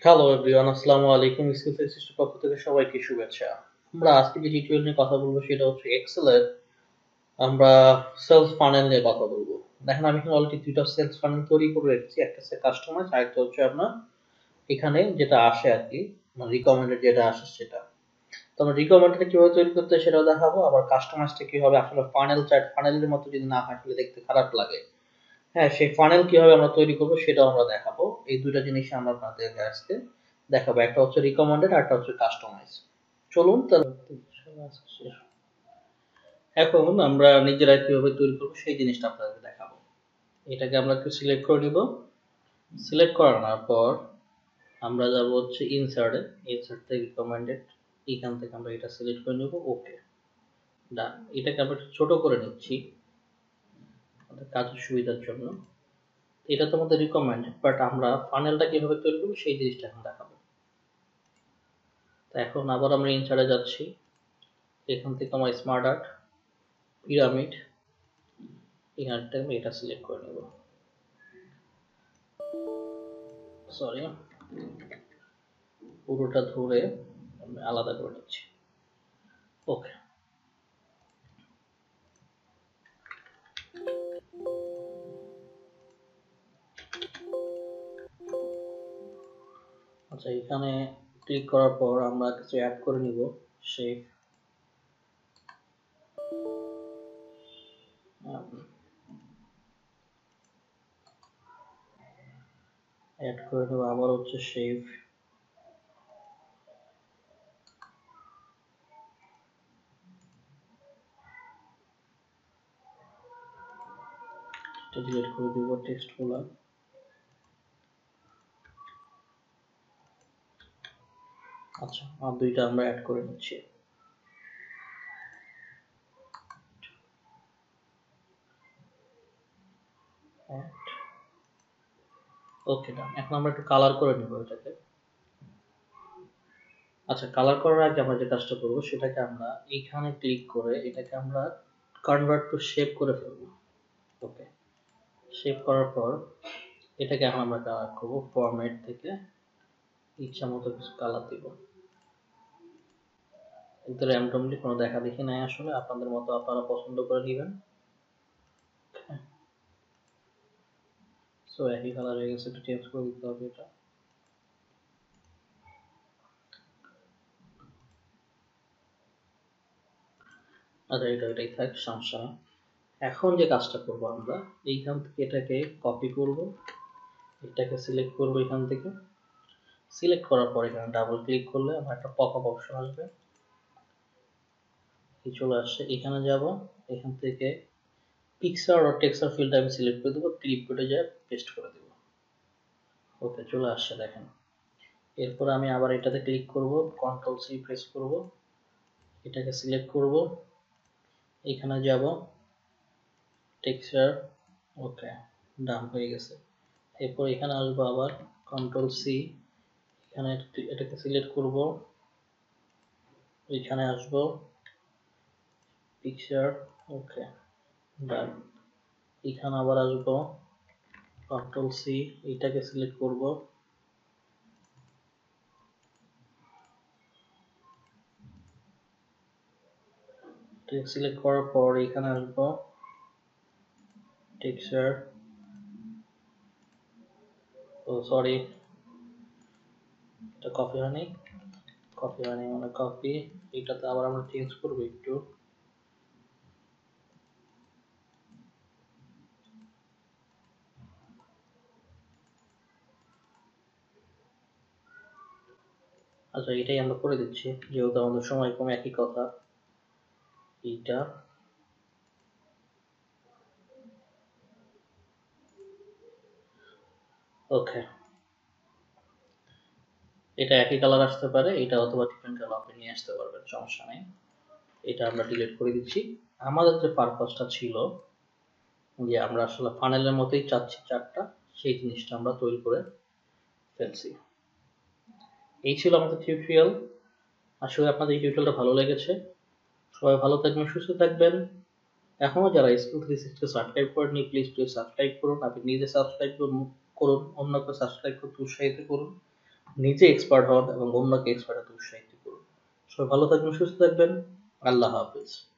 Hello everyone, আসসালামু আলাইকুম। Skill সিস্টেমের পক্ষ থেকে সবাইকে শুভেচ্ছা। আমরা আজকে যে টিউটোরিয়াল নিয়ে কথা বলবো সেটা হচ্ছে এক্সেলের আমরা সেলস ফানেল নিয়ে কথা বলবো। দেখেন আমি এখানে অলরেডি দুইটা সেলস ফানেল তৈরি করে রেখেছি, একটা হচ্ছে কাস্টমাইজ আর একটা হচ্ছে আপনার এখানে যেটা আসে আর কি, মানে রিকমেন্ডেড যেটা আসে সেটা। তো আমরা রিকমেন্ডেড কিভাবে তৈরি করতে হয় সেটাও দেখাবো, আবার কাস্টমাইজটা কিভাবে আসলে ফানেল চার্ট ফানেলের মতো যদি না হয় তাহলে দেখতে খারাপ লাগে। হ্যাঁ, সেই ফানেল কিভাবে আমরা তৈরি করবো সেটাও আমরা দেখাবো। এই দুইটা জিনিস আমরা আপনাদেরকে আজকে দেখাবো, একটা হচ্ছে রিকমেন্ডেড আর একটা হচ্ছে কাস্টমাইজ। চলুন তাহলে এখন আমরা নিজেরা কিভাবে তৈরি করবো সেই জিনিসটা আপনাদেরকে দেখাবো। এটাকে আমরা একটু সিলেক্ট করে নিব। সিলেক্ট করানোর পর আমরা যাব হচ্ছে ইনসার্টে, ইনসার্ট থেকে রিকমেন্ডেড, এখান থেকে আমরা এটা সিলেক্ট করে নিব। ওকে, ডান। এটাকে আমরা একটু ছোট করে নিচ্ছি আমাদের কাজের সুবিধার জন্য। এটা তো আমাদের রিকমেন্ডেড, বাট আমরা ফানেলটা কিভাবে তৈরি করবো সেই জিনিসটা এখন দেখাবো। তো এখন আবার আমরা ইনসার্টে যাচ্ছি, এখান থেকে আমার স্মার্ট আর্ট পিরামিড, এখান থেকে আমি এটা সিলেক্ট করে নেব। সরি, পুরোটা ধরে আমি আলাদা করে নিচ্ছি। ওকে, আচ্ছা এখানে ক্লিক করার পর আমরা কিছু অ্যাড করে নিব। শেপ অ্যাড করে নেব, আবার হচ্ছে শেপ ডিলিট করে দিব টেক্সটগুলো। আচ্ছা, আর দুইটা আমরা অ্যাড করে নিচ্ছি। ওকে, ডান। এখন আমরা একটু কালার করে নিব এটাকে। আচ্ছা, কালার করার আগে আমরা যে কাজটা করবো সেটাকে আমরা এইখানে ক্লিক করে এটাকে আমরা কনভার্ট টু শেপ করে ফেলবো। ওকে, শেপ করার পর এটাকে এখন আমরা কালার করবো। ফরম্যাট থেকে ইচ্ছা মতো কিছু কালার দিব, কিন্তু র্যান্ডমলি কোনো দেখা দেখি নাই, আসলে আপনাদের মতো আপনারা পছন্দ করে নেবেন। সো একই কালার হয়ে গেছে, একটু চেঞ্জ করে দিতে হবে এটা। আচ্ছা, এটাই থাক, সমস্যা না। এখন যে কাজটা করবো আমরা এইখান থেকে এটাকে কপি করব, এটাকে সিলেক্ট করব, এখান থেকে সিলেক্ট করার পর এখানে ডাবল ক্লিক করলে আমার একটা পপ আপ অপশন আসবে, এই চলে আসছে। এখানে যাব, এখান থেকে পিকচার আর টেক্সচার ফিল্ড আমি সিলেক্ট করে দেবো, ক্লিপ করে যায় পেস্ট করে দেবো। ওকে, চলে আসছে দেখেন। এরপর আমি আবার এটাতে ক্লিক করব, কন্ট্রোল সি প্রেস করব, এটাকে সিলেক্ট করব, এখানে যাব টেক্সচার। ওকে, ডান হয়ে গেছে। এরপর এখানে আসবো আবার কন্ট্রোল সি, এখানে এটাকে সিলেক্ট করব, এখানে আসবো পিকচার। ওকে, ডান। এখানে আবার আসবো কন্ট্রোল সি, এটাকে সিলেক্ট করব, সিলেক্ট করার পর এখানে আসবো টেক্সচার। ও সরি, এটা কপি হয়নি, মানে কপি। এটাতে আবার আমরা চেঞ্জ করব একটু। আচ্ছা, এটাই আমরা করে দিচ্ছি যেহেতু আমাদের সময় কম, একই কথা। এইটা ওকে, এটা একই কালার আসতে পারে, এটা অথবা ডিফারেন্ট কালার আপনি নিয়ে আসতে পারবেন, সমস্যা নেই। এটা আমরা ডিলিট করে দিচ্ছি। আমাদের যে পারপাসটা ছিল যে আমরা আসলে ফানেলের মতোই চাচ্ছি চারটা, সেই জিনিসটা আমরা তৈরি করে ফেলছি। এই ছিল আমাদের টিউটোরিয়াল। আসলে আপনাদের এই টিউটোরিয়ালটা ভালো লেগেছে। সবাই ভালো থাকবেন, সুস্থ থাকবেন। এখনো যারা স্কুল 360 সাবস্ক্রাইব করেননি প্লিজ সাবস্ক্রাইব করুন। আপনি নিজে সাবস্ক্রাইব করুন, অন্যকে সাবস্ক্রাইব করতে উৎসাহিত করুন। নিজে এক্সপার্ট হন এবং অন্যকে এক্সপার্ট হতে উৎসাহিত করুন। সবাই ভালো থাকবেন, সুস্থ থাকবেন। আল্লাহ হাফেজ।